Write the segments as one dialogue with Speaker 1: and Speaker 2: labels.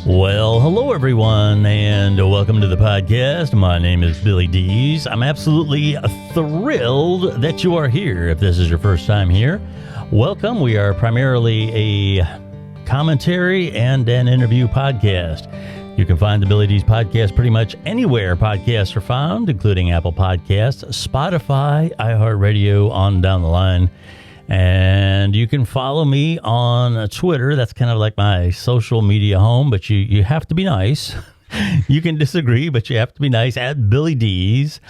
Speaker 1: Well, hello everyone, and welcome to the podcast. My name is Billy Dees. I'm absolutely thrilled that you are here. If this is your first time here, welcome. We are primarily a commentary and an interview podcast. You can find the Billy Dees podcast pretty much anywhere podcasts are found, including Apple Podcasts, Spotify, iHeartRadio, on down the line. And you can follow me on Twitter. That's kind of like my social media home, but you have to be nice. You can disagree, but you have to be nice. At Billy Dees.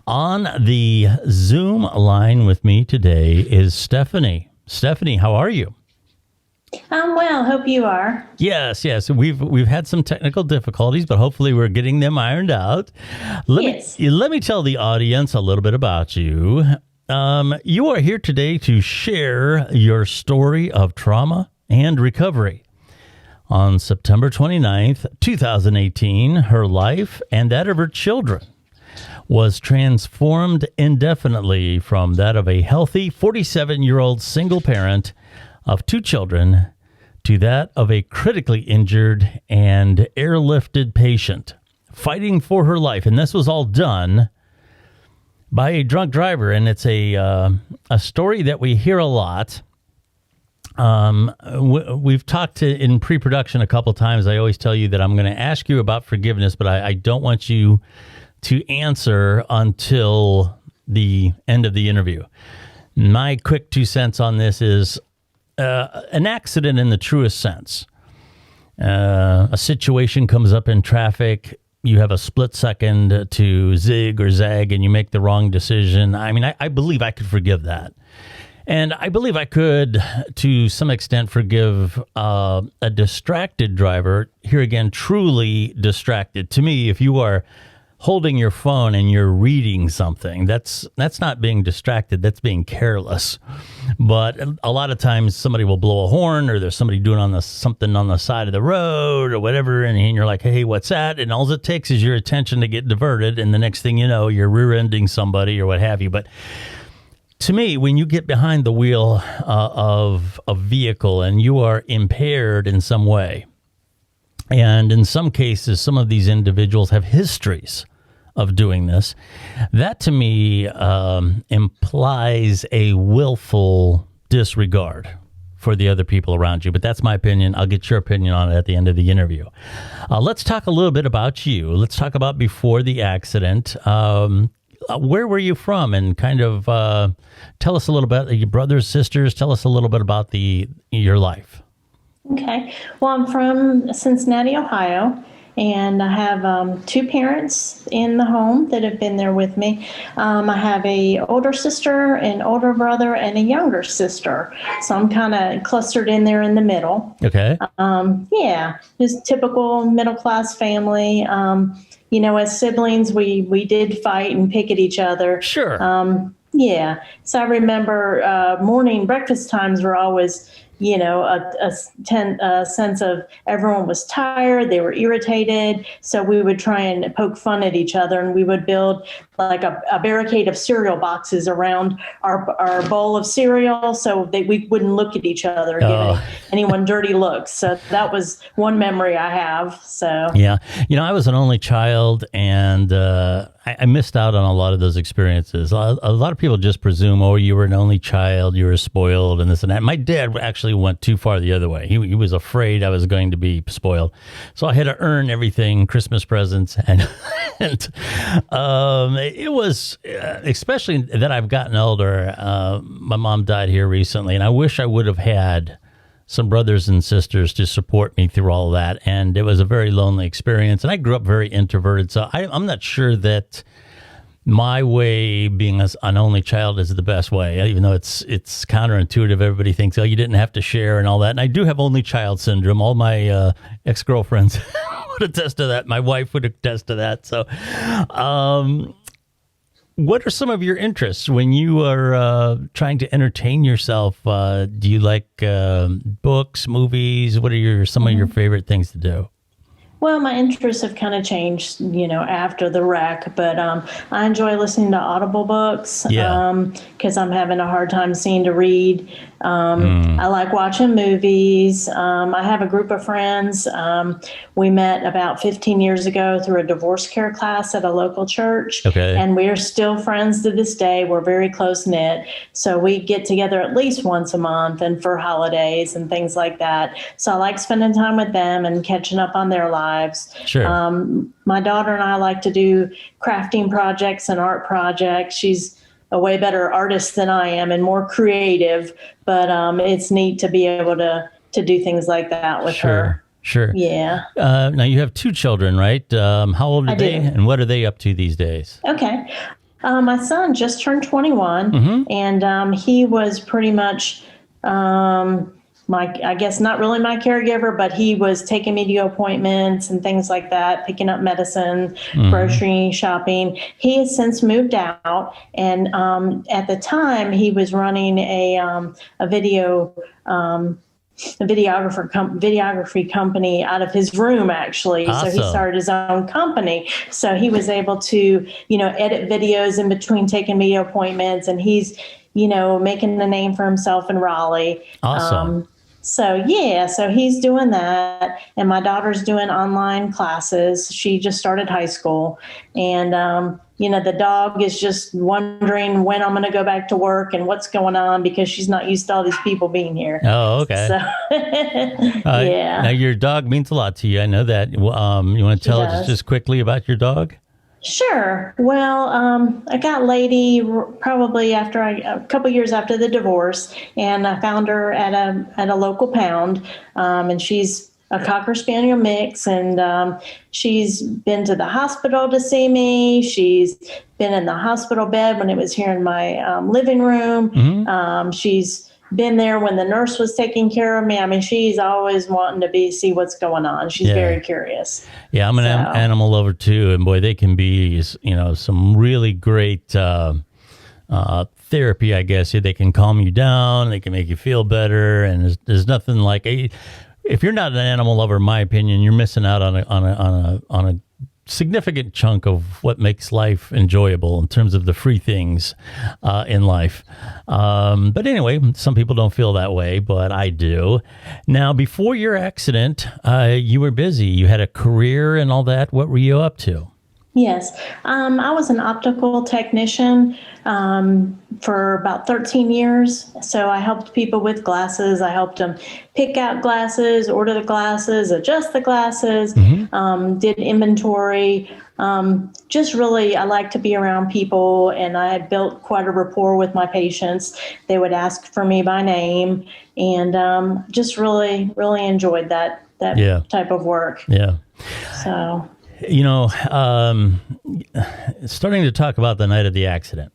Speaker 1: On the Zoom line with me today is Stephanie. Stephanie, how are you?
Speaker 2: I'm well. Hope you are.
Speaker 1: Yes. We've had some technical difficulties, but hopefully we're getting them ironed out. Let me tell the audience a little bit about you. You are here today to share your story of trauma and recovery. On September 29th, 2018, her life and that of her children was transformed indefinitely from that of a healthy 47-year-old single parent of two children to that of a critically injured and airlifted patient fighting for her life. And this was all done by a drunk driver, and it's a story that we hear a lot. We've talked in pre-production a couple times. I always tell you that I'm going to ask you about forgiveness, but I don't want you to answer until the end of the interview. My quick 2 cents on this is an accident in the truest sense. A situation comes up in traffic. You have a split second to zig or zag and you make the wrong decision. I mean, I believe I could forgive that. And I believe I could, to some extent, forgive a distracted driver. Here again, truly distracted. To me, if you are holding your phone and you're reading something, that's not being distracted. That's being careless. But a lot of times somebody will blow a horn, or there's somebody doing something on the side of the road or whatever, and you're like, hey, what's that? And all it takes is your attention to get diverted, and the next thing you know, you're rear-ending somebody or what have you. But to me, when you get behind the wheel of a vehicle and you are impaired in some way, and in some cases, some of these individuals have histories of doing this, that to me implies a willful disregard for the other people around you. But that's my opinion. I'll get your opinion on it at the end of the interview. Let's talk a little bit about you. Let's talk about before the accident. Where were you from? And kind of tell us a little bit, your brothers, sisters, tell us a little bit about your life.
Speaker 2: Okay. Well, I'm from Cincinnati, Ohio, and I have two parents in the home that have been there with me. I have a older sister, an older brother, and a younger sister. So I'm kind of clustered in there in the middle.
Speaker 1: Okay.
Speaker 2: Just typical middle-class family. As siblings, we did fight and pick at each other.
Speaker 1: Sure.
Speaker 2: So I remember morning breakfast times were always, a sense of everyone was tired, they were irritated. So we would try and poke fun at each other, and we would build like a barricade of cereal boxes around our bowl of cereal so that we wouldn't look at each other, give anyone dirty looks. So that was one memory I have. So
Speaker 1: yeah, I was an only child, and I missed out on a lot of those experiences. A lot of people just presume, oh, you were an only child, you were spoiled, and this and that. My dad actually went too far the other way. He was afraid I was going to be spoiled, so I had to earn everything, Christmas presents, and it was, especially that I've gotten older. My mom died here recently, and I wish I would have had some brothers and sisters to support me through all of that. And it was a very lonely experience. And I grew up very introverted. So I'm not sure that my way, being an only child, is the best way, even though it's counterintuitive. Everybody thinks, oh, you didn't have to share and all that. And I do have only child syndrome. All my ex-girlfriends would attest to that. My wife would attest to that. So what are some of your interests when you are trying to entertain yourself? Do you like books, movies? What are some of your favorite things to do?
Speaker 2: Well, my interests have kind of changed, after the wreck, but I enjoy listening to Audible books
Speaker 1: Yeah.
Speaker 2: because I'm having a hard time seeing to read.
Speaker 1: Mm.
Speaker 2: I like watching movies. I have a group of friends. We met about 15 years ago through a divorce care class at a local church,
Speaker 1: Okay.
Speaker 2: and we're still friends to this day. We're very close knit. So we get together at least once a month and for holidays and things like that. So I like spending time with them and catching up on their lives.
Speaker 1: Sure.
Speaker 2: My daughter and I like to do crafting projects and art projects. She's a way better artist than I am and more creative, but it's neat to be able to do things like that with her.
Speaker 1: Sure.
Speaker 2: Yeah.
Speaker 1: Now you have two children, right? How old are
Speaker 2: I
Speaker 1: they,
Speaker 2: do.
Speaker 1: and what are they up to these days?
Speaker 2: Okay. My son just turned 21, and he was pretty much I guess not really my caregiver, but he was taking me to appointments and things like that, picking up medicine, grocery shopping. He has since moved out, and at the time he was running a video. A videography company out of his room, actually.
Speaker 1: Awesome.
Speaker 2: So he started his own company. So he was able to, edit videos in between taking media appointments, and he's, making a name for himself in Raleigh.
Speaker 1: Awesome.
Speaker 2: So he's doing that, and my daughter's doing online classes. She just started high school, and the dog is just wondering when I'm going to go back to work and what's going on because she's not used to all these people being here.
Speaker 1: Oh, okay.
Speaker 2: So, yeah.
Speaker 1: Now your dog means a lot to you. I know that. You want to tell us just quickly about your dog?
Speaker 2: Sure. Well, I got Lady probably a couple years after the divorce, and I found her at a local pound, and she's a Cocker Spaniel mix, and she's been to the hospital to see me. She's been in the hospital bed when it was here in my living room. She's been there when the nurse was taking care of me. I mean, she's always wanting to see what's going on. She's very curious.
Speaker 1: Yeah, I'm an animal lover too, and boy, they can be, some really great therapy. I guess they can calm you down, they can make you feel better, and there's nothing like if you're not an animal lover, in my opinion, you're missing out on a significant chunk of what makes life enjoyable in terms of the free things in life. But anyway, some people don't feel that way, but I do. Now, before your accident, you were busy. You had a career and all that. What were you up to?
Speaker 2: Yes. I was an optical technician for about 13 years. So I helped people with glasses. I helped them pick out glasses, order the glasses, adjust the glasses, did inventory. Just really, I like to be around people, and I had built quite a rapport with my patients. They would ask for me by name, and just really, really enjoyed that type of work.
Speaker 1: Yeah.
Speaker 2: So...
Speaker 1: starting to talk about the night of the accident.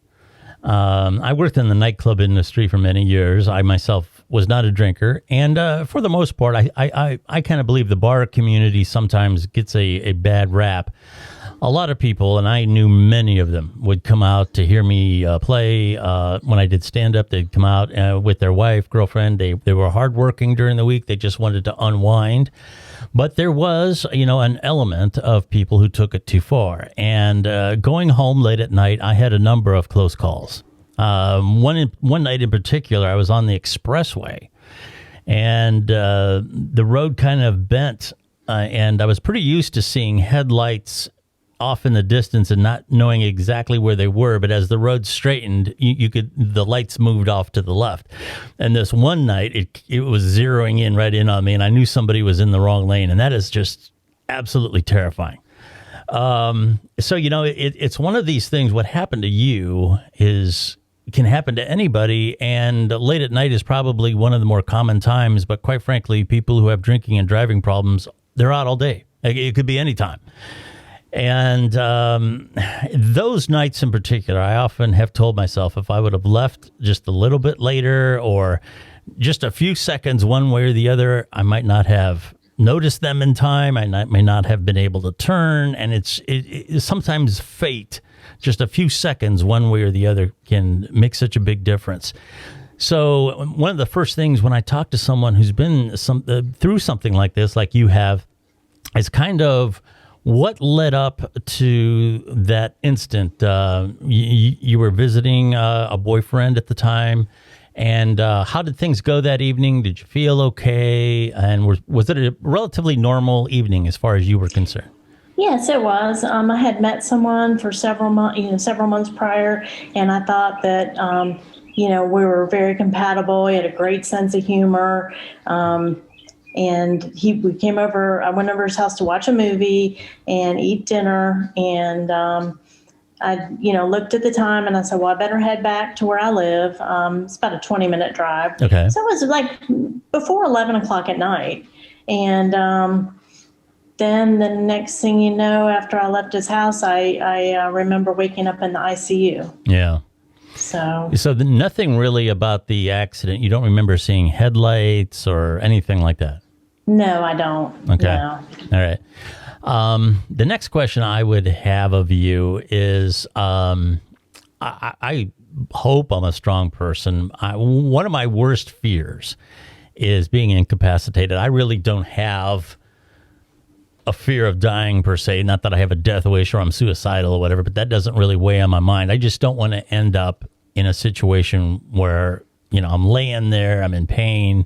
Speaker 1: I worked in the nightclub industry for many years. I myself was not a drinker. And for the most part, I kind of believe the bar community sometimes gets a bad rap. A lot of people, and I knew many of them, would come out to hear me play. When I did stand-up, they'd come out with their wife, girlfriend. They were hardworking during the week. They just wanted to unwind. But there was, an element of people who took it too far. And going home late at night, I had a number of close calls. One night in particular, I was on the expressway, and the road kind of bent, and I was pretty used to seeing headlights off in the distance and not knowing exactly where they were, but as the road straightened, the lights moved off to the left. And this one night, it was zeroing right in on me, and I knew somebody was in the wrong lane, and that is just absolutely terrifying. So it's one of these things. What happened to you can happen to anybody, and late at night is probably one of the more common times. But quite frankly, people who have drinking and driving problems, they're out all day. It could be any time. And those nights in particular, I often have told myself if I would have left just a little bit later or just a few seconds one way or the other, I might not have noticed them in time. I may not have been able to turn. And it's sometimes fate, just a few seconds one way or the other can make such a big difference. So one of the first things when I talk to someone who's been through something like this, like you have, is kind of what led up to that instant. You were visiting a boyfriend at the time, and how did things go that evening? Did you feel okay? And was it a relatively normal evening as far as you were concerned?
Speaker 2: Yes, it was. I had met someone for several months prior, and I thought that, we were very compatible. He had a great sense of humor. And we came over, I went over to his house to watch a movie and eat dinner. And, I, looked at the time and I said, well, I better head back to where I live. It's about a 20-minute drive.
Speaker 1: Okay.
Speaker 2: So it was like before 11 o'clock at night. And, then the next thing you know, after I left his house, I remember waking up in the ICU.
Speaker 1: Yeah.
Speaker 2: So
Speaker 1: Nothing really about the accident. You don't remember seeing headlights or anything like that?
Speaker 2: No, I don't.
Speaker 1: Okay.
Speaker 2: No.
Speaker 1: All right. The next question I would have of you is, I hope I'm a strong person. One of my worst fears is being incapacitated. I really don't have a fear of dying per se. Not that I have a death wish or I'm suicidal or whatever, but that doesn't really weigh on my mind. I just don't want to end up in a situation where, I'm laying there, I'm in pain.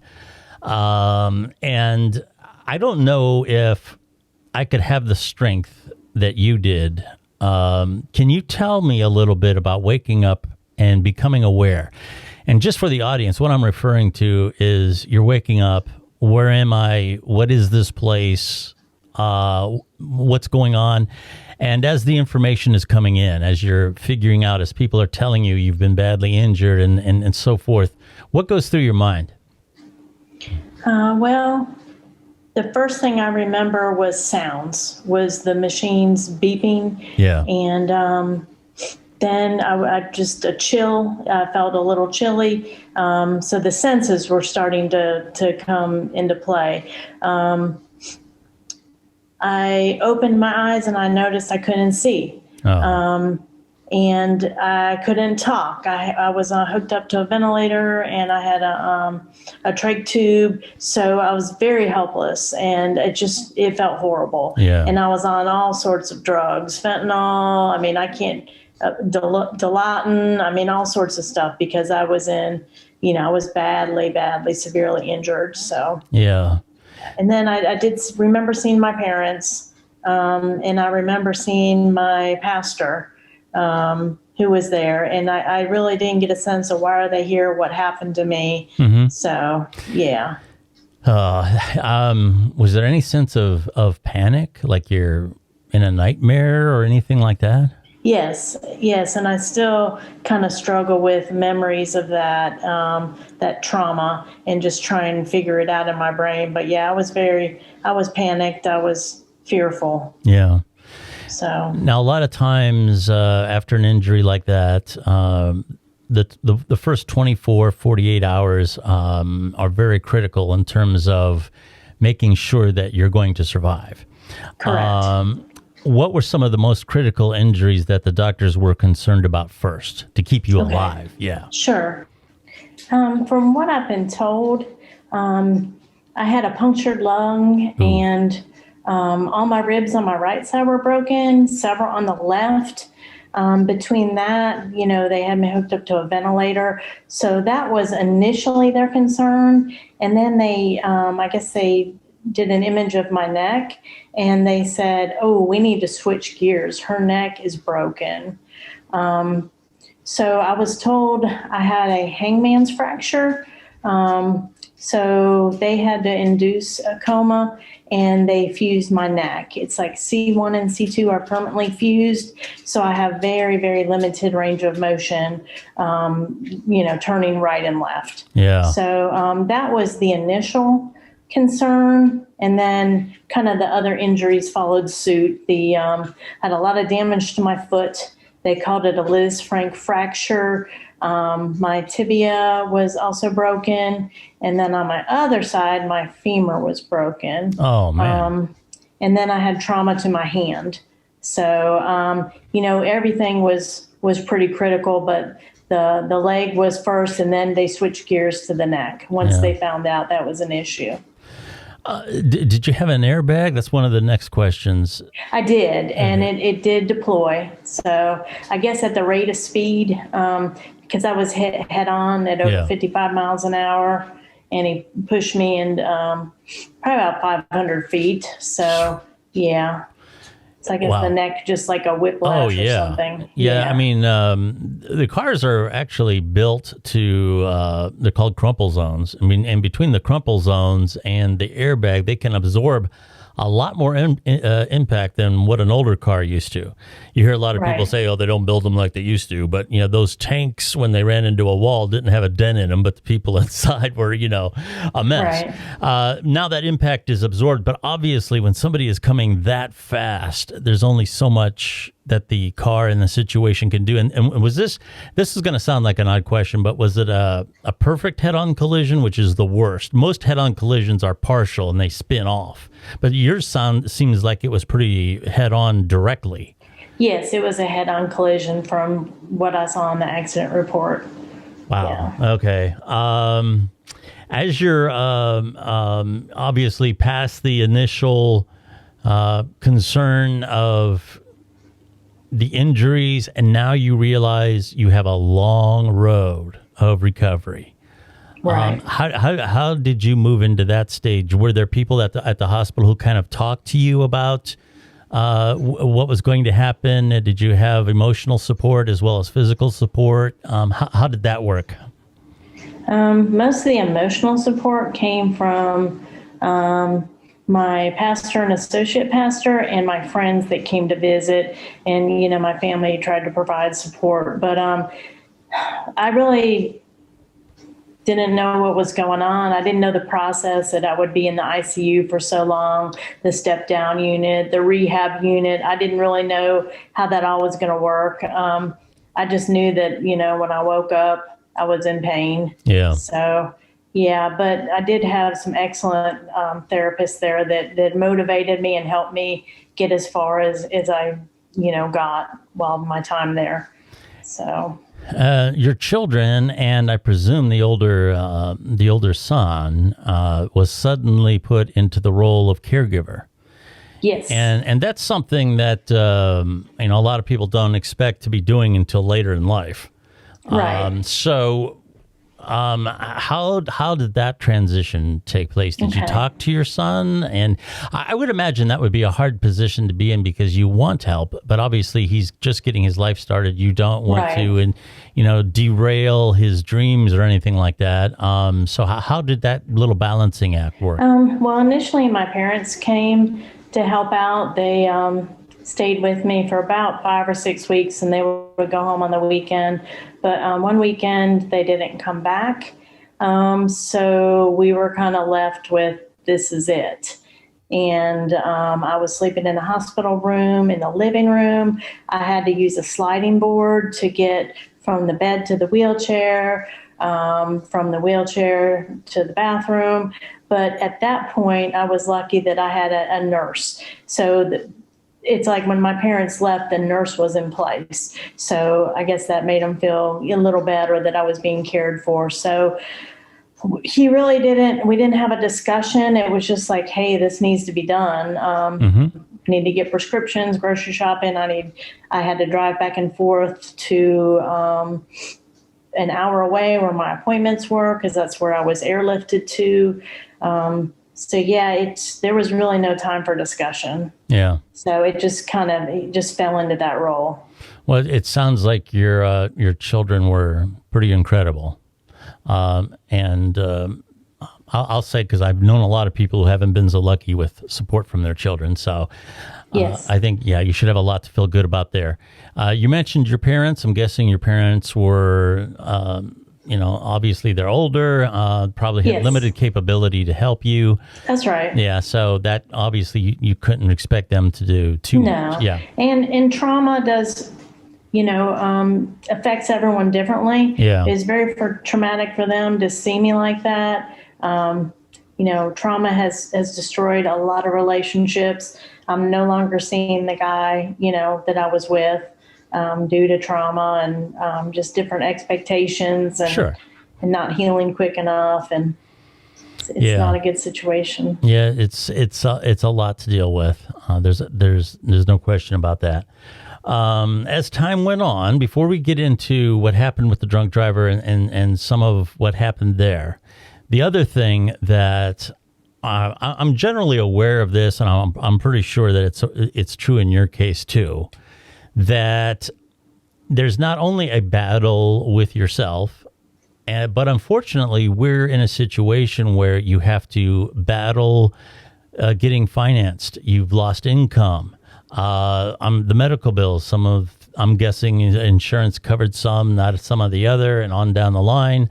Speaker 1: And I don't know if I could have the strength that you did. Can you tell me a little bit about waking up and becoming aware? And just for the audience, what I'm referring to is you're waking up. Where am I? What is this place? What's going on? And as the information is coming in, as you're figuring out, as people are telling you you've been badly injured and so forth, what goes through your mind?
Speaker 2: Well, the first thing I remember was the machines beeping.
Speaker 1: Yeah.
Speaker 2: And then I just a chill. I felt a little chilly. So the senses were starting to come into play. I opened my eyes and I noticed I couldn't see.
Speaker 1: Oh.
Speaker 2: And I couldn't talk. I was hooked up to a ventilator and I had a trach tube. So I was very helpless and it felt horrible.
Speaker 1: Yeah.
Speaker 2: And I was on all sorts of drugs, fentanyl. I mean, I can't, Dilaudid. All sorts of stuff because I was I was badly, severely injured. So,
Speaker 1: yeah.
Speaker 2: And then I did remember seeing my parents, and I remember seeing my pastor, who was there. And I really didn't get a sense of why are they here, what happened to me.
Speaker 1: Mm-hmm.
Speaker 2: So, yeah.
Speaker 1: Was there any sense of panic, like you're in a nightmare or anything like that?
Speaker 2: Yes. And I still kind of struggle with memories of that trauma and just try and figure it out in my brain. But yeah, I was panicked. I was fearful.
Speaker 1: Yeah.
Speaker 2: So
Speaker 1: now, a lot of times after an injury like that, the first 24, 48 hours are very critical in terms of making sure that you're going to survive.
Speaker 2: correct.
Speaker 1: What were some of the most critical injuries that the doctors were concerned about first to keep you alive? Yeah.
Speaker 2: Sure. From what I've been told, I had a punctured lung. Ooh. And all my ribs on my right side were broken, several on the left. Between that, they had me hooked up to a ventilator. So that was initially their concern. And then I guess they did an image of my neck and they said, oh, we need to switch gears. Her neck is broken. So I was told I had a hangman's fracture. So they had to induce a coma and they fused my neck. It's like C1 and C2 are permanently fused. So I have very, very limited range of motion, turning right and left.
Speaker 1: Yeah.
Speaker 2: So that was the initial concern. And then kind of the other injuries followed suit. I had a lot of damage to my foot. They called it a Liz Frank fracture. My tibia was also broken. And then on my other side, my femur was broken.
Speaker 1: Oh, man.
Speaker 2: And then I had trauma to my hand. So, everything was pretty critical, but the leg was first, and then they switched gears to the neck once they found out that was an issue.
Speaker 1: Did you have an airbag? That's one of the next questions.
Speaker 2: I did, and it did deploy. So I guess at the rate of speed, because I was head on at over 55 miles an hour, and he pushed me in probably about 500 feet. So, yeah. It's like the neck, just like a whiplash or something.
Speaker 1: Yeah. I mean, the cars are actually built to, they're called crumple zones. I mean, and between the crumple zones and the airbag, they can absorb a lot more impact than what an older car used to. You hear a lot of people say, oh, they don't build them like they used to. But, those tanks, when they ran into a wall, didn't have a dent in them, but the people inside were, a mess. Now that impact is absorbed. But obviously, when somebody is coming that fast, there's only so much that the car and the situation can do. And was this is going to sound like an odd question, but was it a perfect head-on collision, which is the worst? Most head-on collisions are partial and they spin off. But yours seems like it was pretty head-on directly.
Speaker 2: Yes, it was a head-on collision from what I saw in the accident report.
Speaker 1: Wow. Yeah. Okay. As you're obviously past the initial concern of the injuries, and now you realize you have a long road of recovery.
Speaker 2: Right.
Speaker 1: How did you move into that stage? Were there people at the hospital who kind of talked to you about what was going to happen? Did you have emotional support as well as physical support? How did that work?
Speaker 2: Most of the emotional support came from my pastor and associate pastor and my friends that came to visit, and my family tried to provide support. But I really didn't know what was going on. I didn't know the process, that I would be in the ICU for so long, the step down unit, the rehab unit. I didn't really know how that all was going to work. I just knew that, when I woke up, I was in pain.
Speaker 1: Yeah.
Speaker 2: So, yeah, but I did have some excellent therapists there that motivated me and helped me get as far as I, got while my time there. So.
Speaker 1: Your children, and I presume the older son, was suddenly put into the role of caregiver.
Speaker 2: Yes,
Speaker 1: and that's something that a lot of people don't expect to be doing until later in life.
Speaker 2: Right.
Speaker 1: How did that transition take place? Did you talk to your son? And I would imagine that would be a hard position to be in because you want help, but obviously he's just getting his life started. You don't want to, derail his dreams or anything like that. So how did that little balancing act work?
Speaker 2: Well, initially my parents came to help out. They stayed with me for about 5 or 6 weeks, and they would go home on the weekend. But one weekend they didn't come back. So we were kind of left with, this is it. And I was sleeping in the hospital room, in the living room. I had to use a sliding board to get from the bed to the wheelchair, from the wheelchair to the bathroom. But at that point, I was lucky that I had a nurse. So it's like when my parents left, the nurse was in place. So I guess that made them feel a little better that I was being cared for. So we didn't have a discussion. It was just like, hey, this needs to be done. I need to get prescriptions, grocery shopping. I had to drive back and forth to an hour away where my appointments were, because that's where I was airlifted to. So yeah, there was really no time for discussion.
Speaker 1: Yeah.
Speaker 2: So it just fell into that role.
Speaker 1: Well, it sounds like your children were pretty incredible. And I'll say, because I've known a lot of people who haven't been so lucky with support from their children. So
Speaker 2: yes.
Speaker 1: I think, you should have a lot to feel good about there. You mentioned your parents. I'm guessing your parents were, obviously they're older, probably had limited capability to help you.
Speaker 2: That's right.
Speaker 1: Yeah. So that obviously you couldn't expect them to do too much. Yeah.
Speaker 2: And trauma does, affects everyone differently.
Speaker 1: Yeah.
Speaker 2: It's very traumatic for them to see me like that. Trauma has destroyed a lot of relationships. I'm no longer seeing the guy, that I was with, due to trauma and just different expectations and not healing quick enough. And It's not a good situation.
Speaker 1: Yeah, it's a lot to deal with. There's no question about that. As time went on, before we get into what happened with the drunk driver and some of what happened there, the other thing that I'm generally aware of this, and I'm pretty sure that it's true in your case too, that there's not only a battle with yourself, but unfortunately, we're in a situation where you have to battle getting financed. You've lost income. The medical bills, I'm guessing insurance covered some, not some of the other, and on down the line.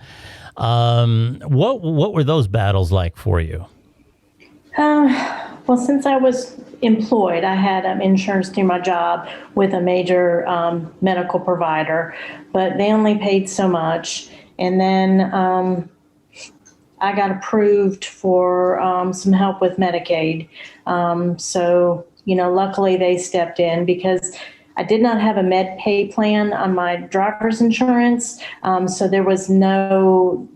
Speaker 1: What were those battles like for you?
Speaker 2: Well, since I was employed, I had insurance through my job with a major medical provider, but they only paid so much. And then I got approved for some help with Medicaid. So, luckily they stepped in because I did not have a med pay plan on my driver's insurance. So there was no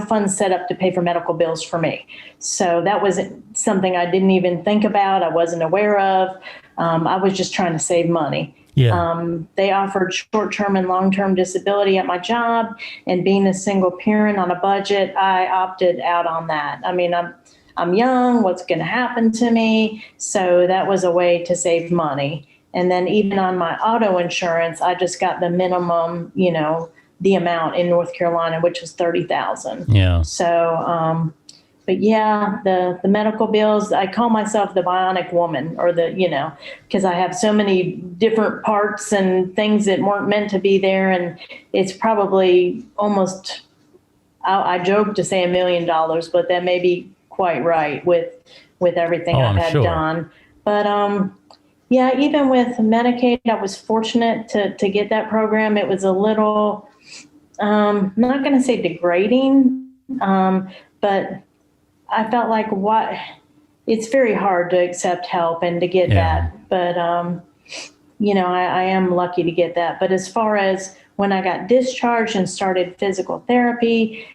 Speaker 2: funds set up to pay for medical bills for me. So that was something I didn't even think about. I wasn't aware of. I was just trying to save money.
Speaker 1: Yeah.
Speaker 2: They offered short-term and long-term disability at my job, and being a single parent on a budget, I opted out on that. I mean, I'm young. What's going to happen to me? So that was a way to save money. And then even on my auto insurance, I just got the minimum, the amount in North Carolina, which was $30,000.
Speaker 1: Yeah.
Speaker 2: So, but yeah, the medical bills, I call myself the bionic woman, or because I have so many different parts and things that weren't meant to be there. And it's probably almost, I joke to say $1 million, but that may be quite right with everything I've had done. But, yeah, even with Medicaid, I was fortunate to get that program. It was a little, I'm not going to say degrading, but I felt like it's very hard to accept help and to get that. But, I am lucky to get that. But as far as when I got discharged and started physical therapy,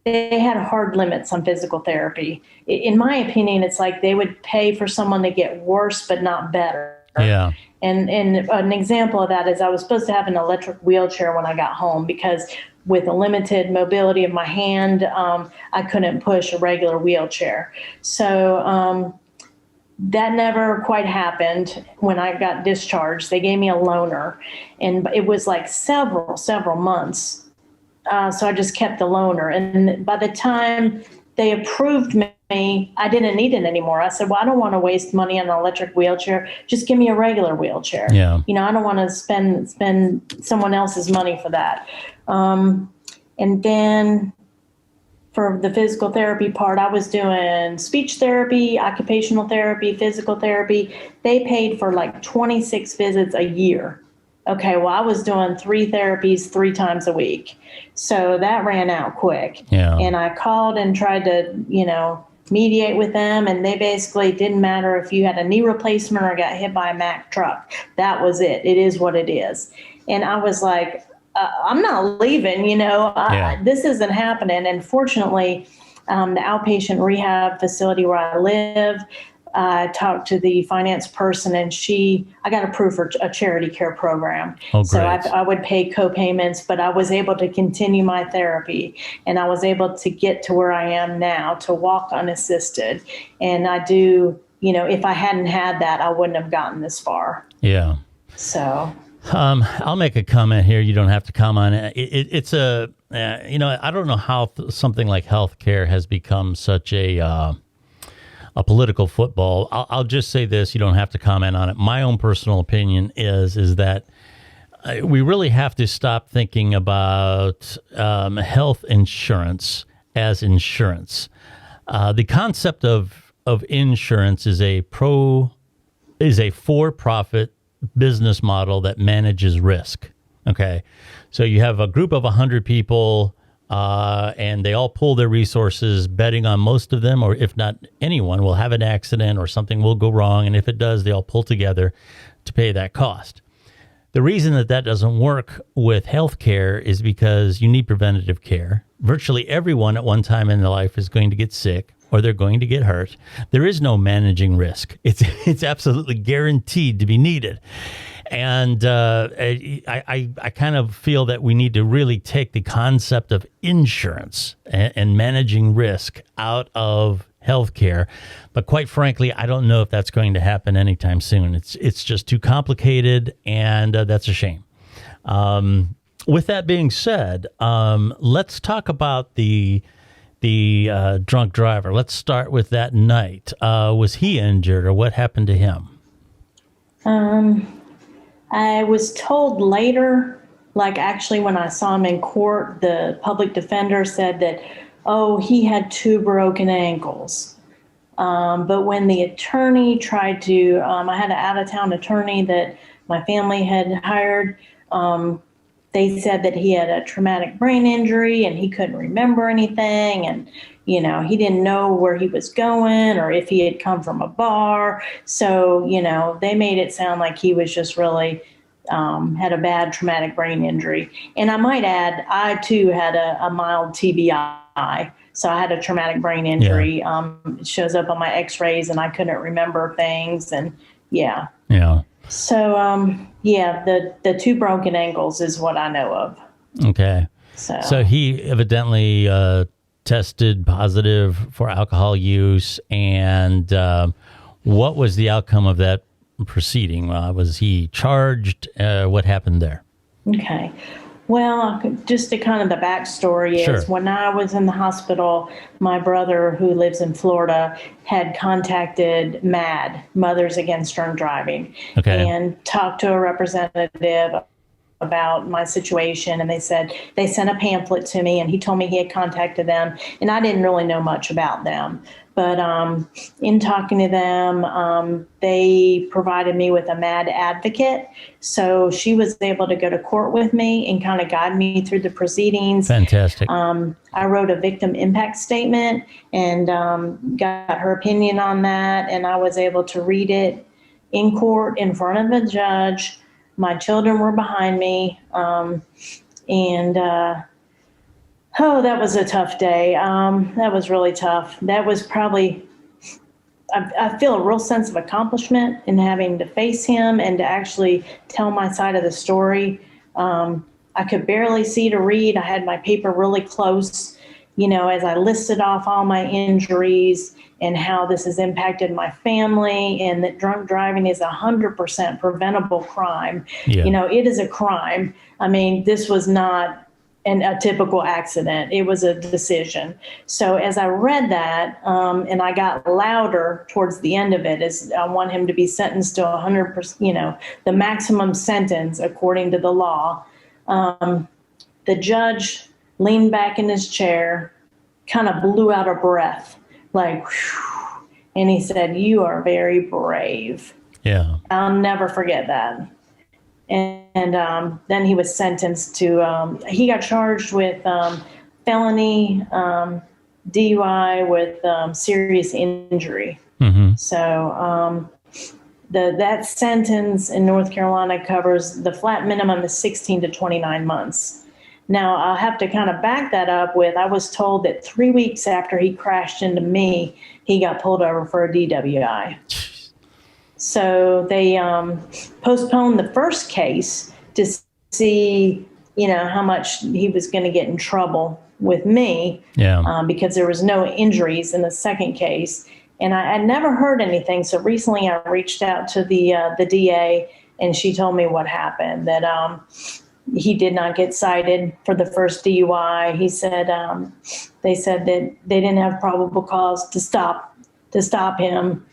Speaker 2: they had hard limits on physical therapy. In my opinion, it's like they would pay for someone to get worse, but not better.
Speaker 1: Yeah.
Speaker 2: And an example of that is I was supposed to have an electric wheelchair when I got home because with a limited mobility of my hand, I couldn't push a regular wheelchair. So that never quite happened when I got discharged. They gave me a loaner, and it was like several months. So I just kept the loaner. And by the time they approved me, I didn't need it anymore. I said, well, I don't want to waste money on an electric wheelchair. Just give me a regular wheelchair.
Speaker 1: Yeah.
Speaker 2: I don't want to spend someone else's money for that. And then for the physical therapy part, I was doing speech therapy, occupational therapy, physical therapy. They paid for like 26 visits a year. Okay, well, I was doing 3 therapies 3 times a week. So that ran out quick.
Speaker 1: Yeah.
Speaker 2: And I called and tried to, mediate with them. And they basically didn't matter if you had a knee replacement or got hit by a Mack truck. That was it. It is what it is. And I was like, I'm not leaving, this isn't happening. And fortunately, the outpatient rehab facility where I live, I talked to the finance person, and I got approved for a charity care program.
Speaker 1: Oh,
Speaker 2: so
Speaker 1: great.
Speaker 2: I would pay co-payments, but I was able to continue my therapy, and I was able to get to where I am now, to walk unassisted. And I do, if I hadn't had that, I wouldn't have gotten this far.
Speaker 1: Yeah.
Speaker 2: So.
Speaker 1: I'll make a comment here. You don't have to comment. It's I don't know how something like healthcare has become such a political football. I'll just say this. You don't have to comment on it. My own personal opinion is that we really have to stop thinking about health insurance as insurance. The concept of insurance is a for-profit business model that manages risk. Okay. So you have a group of 100 people, and they all pool their resources, betting on most of them, or if not anyone, will have an accident or something will go wrong. And if it does, they all pull together to pay that cost. The reason that that doesn't work with healthcare is because you need preventative care. Virtually everyone at one time in their life is going to get sick or they're going to get hurt. There is no managing risk. It's absolutely guaranteed to be needed. And I kind of feel that we need to really take the concept of insurance and managing risk out of healthcare. But quite frankly, I don't know if that's going to happen anytime soon. It's just too complicated, and that's a shame. With that being said, let's talk about the drunk driver. Let's start with that night. Was he injured, or what happened to him?
Speaker 2: I was told later, like actually when I saw him in court, the public defender said that, oh, he had 2 broken ankles. But when the attorney tried to, I had an out-of-town attorney that my family had hired, they said that he had a traumatic brain injury and he couldn't remember anything. And, you know, he didn't know where he was going or if he had come from a bar. So, you know, they made it sound like he was just really had a bad traumatic brain injury. And I might add, I too had a mild TBI. So I had a traumatic brain injury. Yeah. It shows up on my x-rays and I couldn't remember things. And yeah.
Speaker 1: Yeah.
Speaker 2: So, yeah, the 2 broken ankles is what I know of.
Speaker 1: Okay. So he evidently tested positive for alcohol use. And what was the outcome of that proceeding? Was he charged? What happened there?
Speaker 2: Okay. Well, just to kind of the backstory
Speaker 1: Sure.
Speaker 2: is when I was in the hospital, my brother, who lives in Florida, had contacted MAD, Mothers Against Drunk Driving,
Speaker 1: okay.
Speaker 2: and talked to a representative about my situation. And they said they sent a pamphlet to me, and he told me he had contacted them, and I didn't really know much about them. But in talking to them, they provided me with a MAD advocate. So she was able to go to court with me and kind of guide me through the proceedings.
Speaker 1: Fantastic.
Speaker 2: I wrote a victim impact statement and got her opinion on that. And I was able to read it in court in front of a judge. My children were behind me. Oh, that was a tough day. That was really tough. That was probably, I feel a real sense of accomplishment in having to face him and to actually tell my side of the story. I could barely see to read. I had my paper really close, you know, as I listed off all my injuries and how this has impacted my family, and that drunk driving is 100% preventable crime.
Speaker 1: Yeah.
Speaker 2: You know, it is a crime. I mean, this was not a typical accident. It was a decision. So as I read that, and I got louder towards the end of it, as I want him to be sentenced to 100%, you know, the maximum sentence according to the law. The judge leaned back in his chair, kind of blew out a breath, like, whew, and he said, "You are very brave."
Speaker 1: Yeah.
Speaker 2: I'll never forget that. And then he was sentenced to, he got charged with felony DUI with serious injury.
Speaker 1: Mm-hmm.
Speaker 2: So that sentence in North Carolina covers the flat minimum is 16 to 29 months. Now, I'll have to kind of back that up with, I was told that 3 weeks after he crashed into me, he got pulled over for a DWI. So they postponed the first case to see, you know, how much he was going to get in trouble with me.
Speaker 1: Yeah.
Speaker 2: Because there was no injuries in the second case. And I never heard anything. So recently I reached out to the DA, and she told me what happened, that he did not get cited for the first DUI. He said they said that they didn't have probable cause to stop him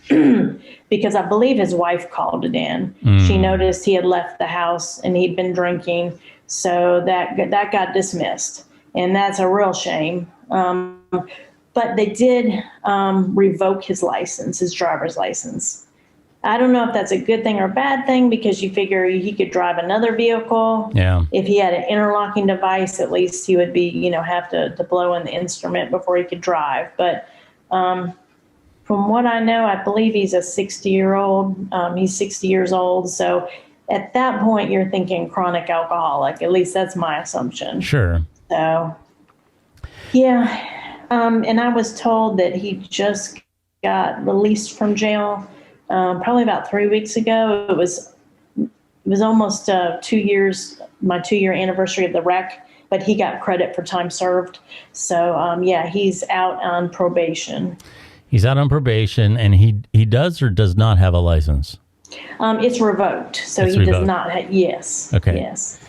Speaker 2: because I believe his wife called it in. She noticed he had left the house and he'd been drinking. So that got dismissed, and that's a real shame. But they did revoke his license, his driver's license. I don't know if that's a good thing or a bad thing, because you figure he could drive another vehicle.
Speaker 1: Yeah.
Speaker 2: If he had an interlocking device, at least he would be, you know, have to blow in the instrument before he could drive. But from what I know, I believe he's a 60-year-old. He's 60 years old. So at that point, you're thinking chronic alcoholic. At least that's my assumption.
Speaker 1: Sure.
Speaker 2: So, yeah. And I was told that he just got released from jail probably about 3 weeks ago. It was almost 2 years, my 2-year anniversary of the wreck, but he got credit for time served. So, yeah, he's out on probation.
Speaker 1: He's out on probation, and he does or does not have a license?
Speaker 2: It's revoked, so
Speaker 1: It's
Speaker 2: he
Speaker 1: revoked.
Speaker 2: does not. Yes.
Speaker 1: Okay.
Speaker 2: Yes.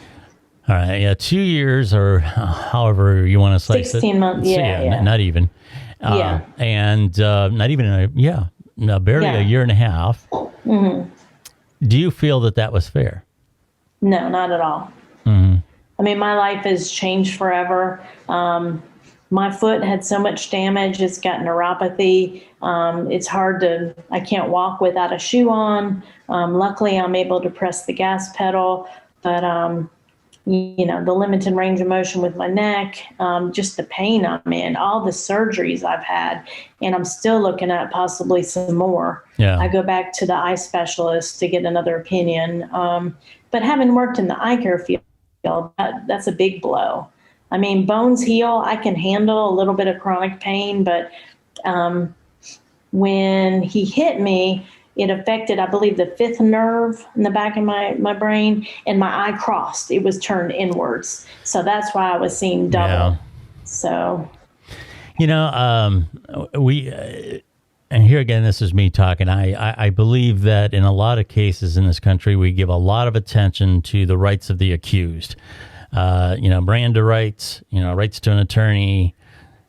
Speaker 1: All right. Yeah, 2 years or however you want to slice it.
Speaker 2: 16 months. Yeah.
Speaker 1: Not even.
Speaker 2: Yeah.
Speaker 1: And not even, barely
Speaker 2: Yeah.
Speaker 1: a year and a half.
Speaker 2: Mm-hmm.
Speaker 1: Do you feel that was fair?
Speaker 2: No, not at all.
Speaker 1: Mm-hmm.
Speaker 2: I mean, my life has changed forever. My foot had so much damage. It's got neuropathy. It's I can't walk without a shoe on. Luckily, I'm able to press the gas pedal, but, the limited range of motion with my neck, just the pain I'm in, all the surgeries I've had, and I'm still looking at possibly some more.
Speaker 1: Yeah.
Speaker 2: I go back to the eye specialist to get another opinion. But having worked in the eye care field, that's a big blow. I mean, bones heal. I can handle a little bit of chronic pain, but when he hit me, it affected, I believe, the fifth nerve in the back of my brain, and my eye crossed. It was turned inwards. So that's why I was seeing double.
Speaker 1: Yeah.
Speaker 2: So,
Speaker 1: and here again, this is me talking. I believe that in a lot of cases in this country, we give a lot of attention to the rights of the accused. Miranda rights, rights to an attorney.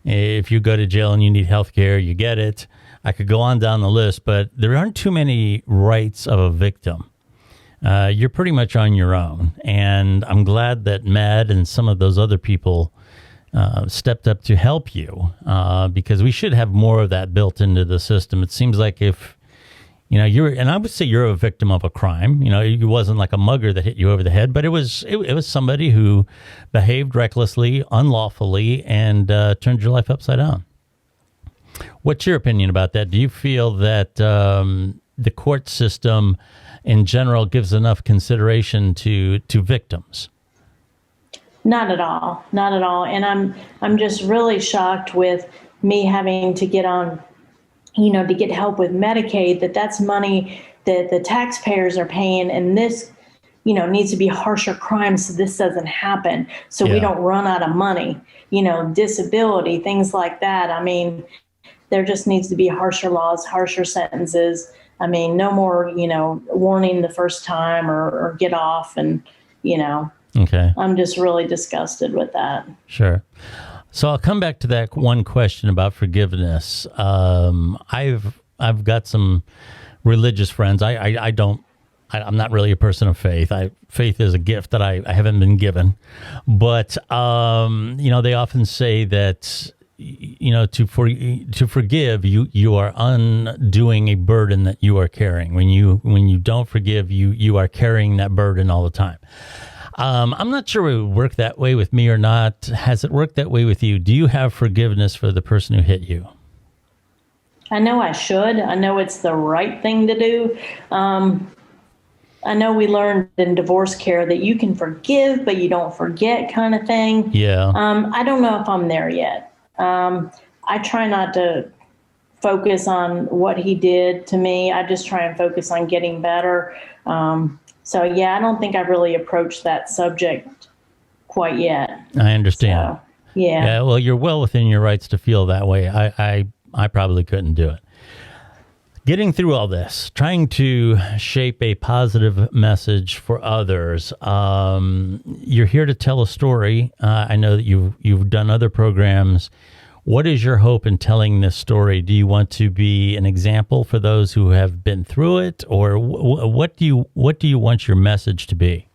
Speaker 1: If you go to jail and you need health care, you get it. I could go on down the list, but there aren't too many rights of a victim. You're pretty much on your own. And I'm glad that Med and some of those other people stepped up to help you because we should have more of that built into the system. It seems like if, and I would say you're a victim of a crime. It wasn't like a mugger that hit you over the head, but it was somebody who behaved recklessly, unlawfully, and turned your life upside down. What's your opinion about that? Do you feel that the court system in general gives enough consideration to victims?
Speaker 2: not at all, not at all. And I'm just really shocked with me having to get on, to get help with Medicaid, that's money that the taxpayers are paying, and this, needs to be harsher crimes so this doesn't happen, so we don't run out of money, disability, things like that. I mean, there just needs to be harsher laws, harsher sentences. I mean, no more, warning the first time or get off and,
Speaker 1: Okay.
Speaker 2: I'm just really disgusted with that.
Speaker 1: Sure. So I'll come back to that one question about forgiveness. I've got some religious friends. I'm not really a person of faith. Faith is a gift that I haven't been given. But, they often say that, to forgive, you are undoing a burden that you are carrying. When you don't forgive, you are carrying that burden all the time. I'm not sure it would work that way with me or not. Has it worked that way with you? Do you have forgiveness for the person who hit you?
Speaker 2: I know I should. I know it's the right thing to do. I know we learned in divorce care that you can forgive, but you don't forget, kind of thing.
Speaker 1: Yeah.
Speaker 2: I don't know if I'm there yet. I try not to focus on what he did to me. I just try and focus on getting better. So, I don't think I've really approached that subject quite yet.
Speaker 1: I understand.
Speaker 2: So, yeah.
Speaker 1: Well, you're well within your rights to feel that way. I probably couldn't do it. Getting through all this, trying to shape a positive message for others. You're here to tell a story. I know that you've done other programs. What is your hope in telling this story? Do you want to be an example for those who have been through it, or what do you want your message to be?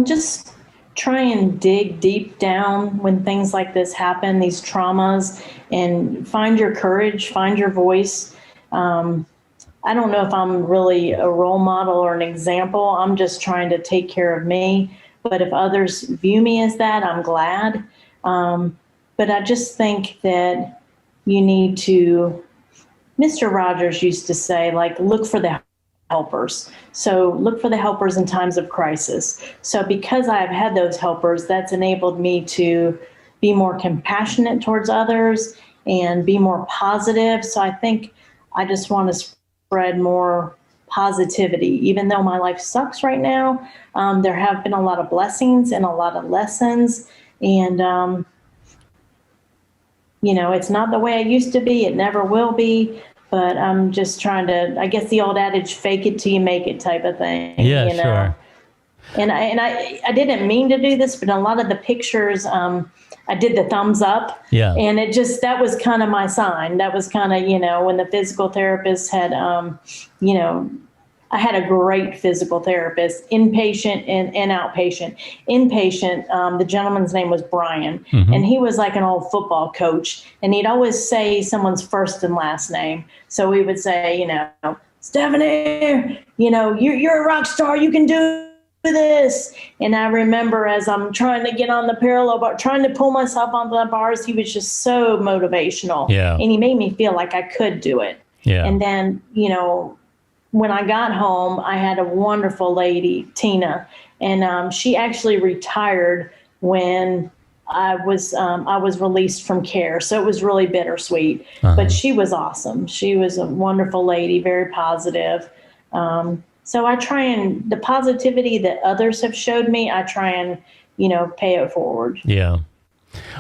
Speaker 2: Just try and dig deep down when things like this happen, these traumas, and find your courage, find your voice. I don't know if I'm really a role model or an example. I'm just trying to take care of me. But if others view me as that, I'm glad. But I just think that you need to, Mr. Rogers used to say, look for the helpers. So look for the helpers in times of crisis. So because I've had those helpers, that's enabled me to be more compassionate towards others and be more positive. So I think I just want to spread more positivity. Even though my life sucks right now, there have been a lot of blessings and a lot of lessons. And, it's not the way it used to be. It never will be. But I'm just trying to, I guess the old adage, fake it till you make it type of thing.
Speaker 1: Yeah, sure.
Speaker 2: And I didn't mean to do this, but in a lot of the pictures, I did the thumbs up.
Speaker 1: Yeah.
Speaker 2: And that was kind of my sign. That was kind of, when the physical therapist had, I had a great physical therapist, inpatient and outpatient. Inpatient, the gentleman's name was Brian, and he was like an old football coach, and he'd always say someone's first and last name. So we would say, Stephanie, you're a rock star, you can do this. And I remember as I'm trying to get on the parallel bar, trying to pull myself onto the bars, he was just so motivational.
Speaker 1: Yeah.
Speaker 2: And he made me feel like I could do it.
Speaker 1: Yeah.
Speaker 2: And then, when I got home, I had a wonderful lady, Tina, and she actually retired when I was released from care. So it was really bittersweet, but she was awesome. She was a wonderful lady, very positive. So I try the positivity that others have showed me, I try and, pay it forward.
Speaker 1: Yeah.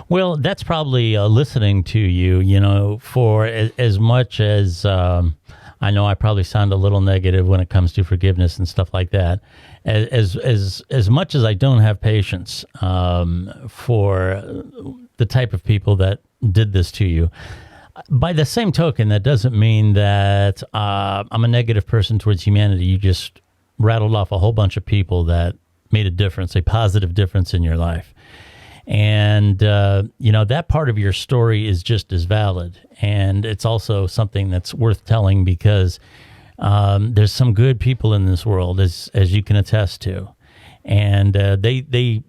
Speaker 1: Well, that's probably listening to you, for as much as I know I probably sound a little negative when it comes to forgiveness and stuff like that. As much as I don't have patience for the type of people that did this to you, by the same token, that doesn't mean that I'm a negative person towards humanity. You just rattled off a whole bunch of people that made a difference, a positive difference in your life. And, that part of your story is just as valid. And it's also something that's worth telling because there's some good people in this world, as you can attest to. And they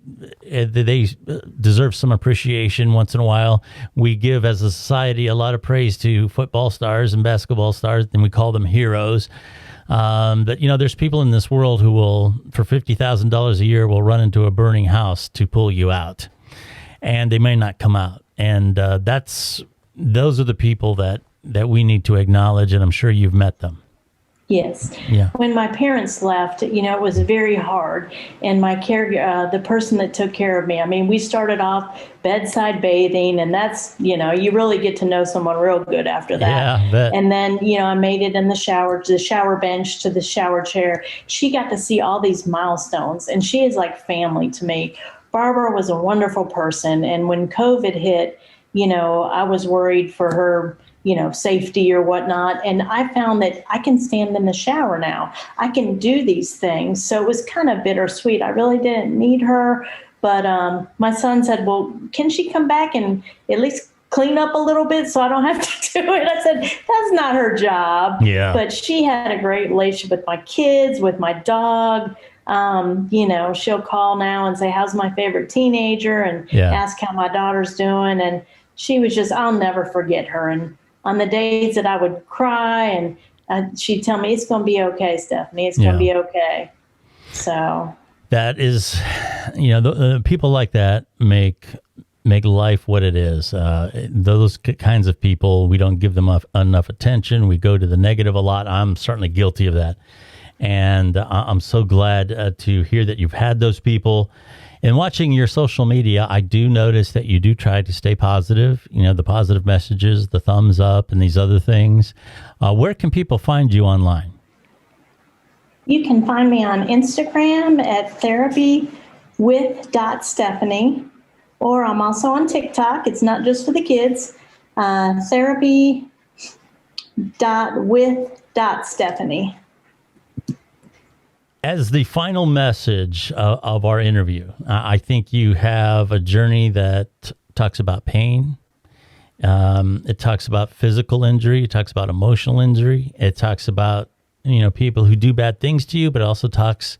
Speaker 1: deserve some appreciation once in a while. We give, as a society, a lot of praise to football stars and basketball stars, and we call them heroes. But, there's people in this world who will, for $50,000 a year, will run into a burning house to pull you out. And they may not come out. And those are the people that we need to acknowledge, and I'm sure you've met them.
Speaker 2: Yes.
Speaker 1: Yeah.
Speaker 2: When my parents left, it was very hard. And my the person that took care of me, we started off bedside bathing, and that's, you really get to know someone real good after that.
Speaker 1: Yeah, I bet.
Speaker 2: And then, I made it in the shower, to the shower bench, to the shower chair. She got to see all these milestones, and she is like family to me. Barbara was a wonderful person. And when COVID hit, I was worried for her, safety or whatnot. And I found that I can stand in the shower now. I can do these things. So it was kind of bittersweet. I really didn't need her. But my son said, well, can she come back and at least clean up a little bit so I don't have to do it? I said, that's not her job.
Speaker 1: Yeah.
Speaker 2: But she had a great relationship with my kids, with my dog. She'll call now and say, how's my favorite teenager? And ask how my daughter's doing. And she was just, I'll never forget her. And on the days that I would cry, and she'd tell me, it's going to be okay, Stephanie. It's going to be okay. So
Speaker 1: that is, the people like that make life what it is. Those kinds of people, we don't give them enough attention. We go to the negative a lot. I'm certainly guilty of that. And I'm so glad to hear that you've had those people. In watching your social media, I do notice that you do try to stay positive, the positive messages, the thumbs up, and these other things. Where can people find you online?
Speaker 2: You can find me on Instagram at therapywith.stephanie, or I'm also on TikTok. It's not just for the kids. Therapy.with.stephanie.
Speaker 1: As the final message of our interview, I think you have a journey that talks about pain. It talks about physical injury. It talks about emotional injury. It talks about, people who do bad things to you, but it also talks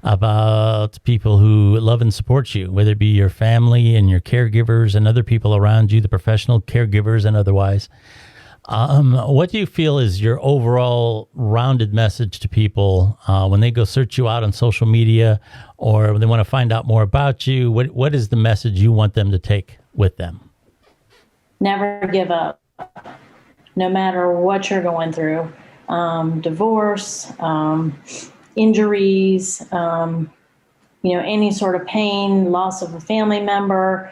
Speaker 1: about people who love and support you, whether it be your family and your caregivers and other people around you, the professional caregivers and otherwise. What do you feel is your overall rounded message to people when they go search you out on social media or when they want to find out more about you? What is the message you want them to take with them?
Speaker 2: Never give up, no matter what you're going through. Divorce, injuries, any sort of pain, loss of a family member.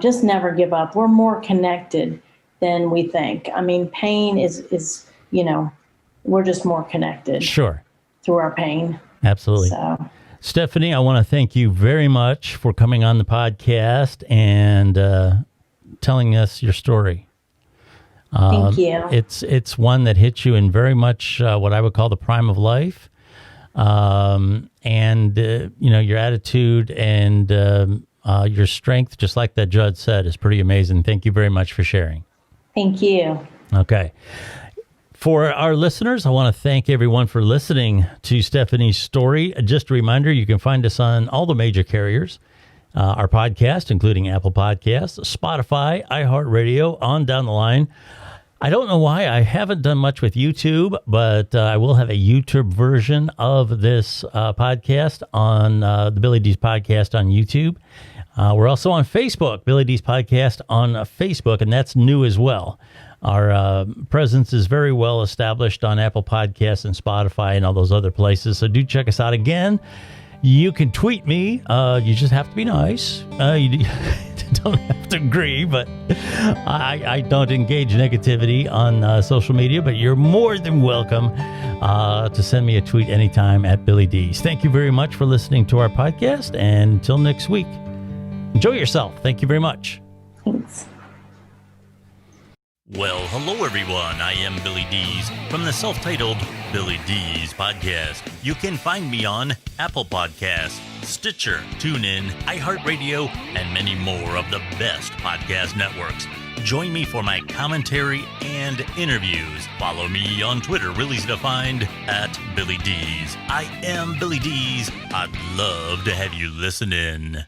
Speaker 2: Just never give up. We're more connected than we think. I mean, pain is we're just more connected.
Speaker 1: Sure.
Speaker 2: Through our pain.
Speaker 1: Absolutely.
Speaker 2: So,
Speaker 1: Stephanie, I want to thank you very much for coming on the podcast and telling us your story.
Speaker 2: Thank you.
Speaker 1: It's one that hits you in very much what I would call the prime of life. Your attitude and your strength, just like that judge said, is pretty amazing. Thank you very much for sharing.
Speaker 2: Thank you.
Speaker 1: Okay. For our listeners, I want to thank everyone for listening to Stephanie's story. Just a reminder, you can find us on all the major carriers. Our podcast, including Apple Podcasts, Spotify, iHeartRadio, on down the line. I don't know why I haven't done much with YouTube, but I will have a YouTube version of this podcast on the Billy D's Podcast on YouTube. We're also on Facebook, Billy D's Podcast on Facebook, and that's new as well. Our presence is very well established on Apple Podcasts and Spotify and all those other places, so do check us out again. You can tweet me. You just have to be nice. You don't have to agree, but I don't engage negativity on social media, but you're more than welcome to send me a tweet anytime at Billy D's. Thank you very much for listening to our podcast, and until next week, enjoy yourself. Thank you very much.
Speaker 2: Thanks.
Speaker 1: Well, hello everyone. I am Billy D's from the self-titled Billy D's Podcast. You can find me on Apple Podcasts, Stitcher, TuneIn, iHeartRadio, and many more of the best podcast networks. Join me for my commentary and interviews. Follow me on Twitter, real easy to find, at Billy D's. I am Billy D's. I'd love to have you listen in.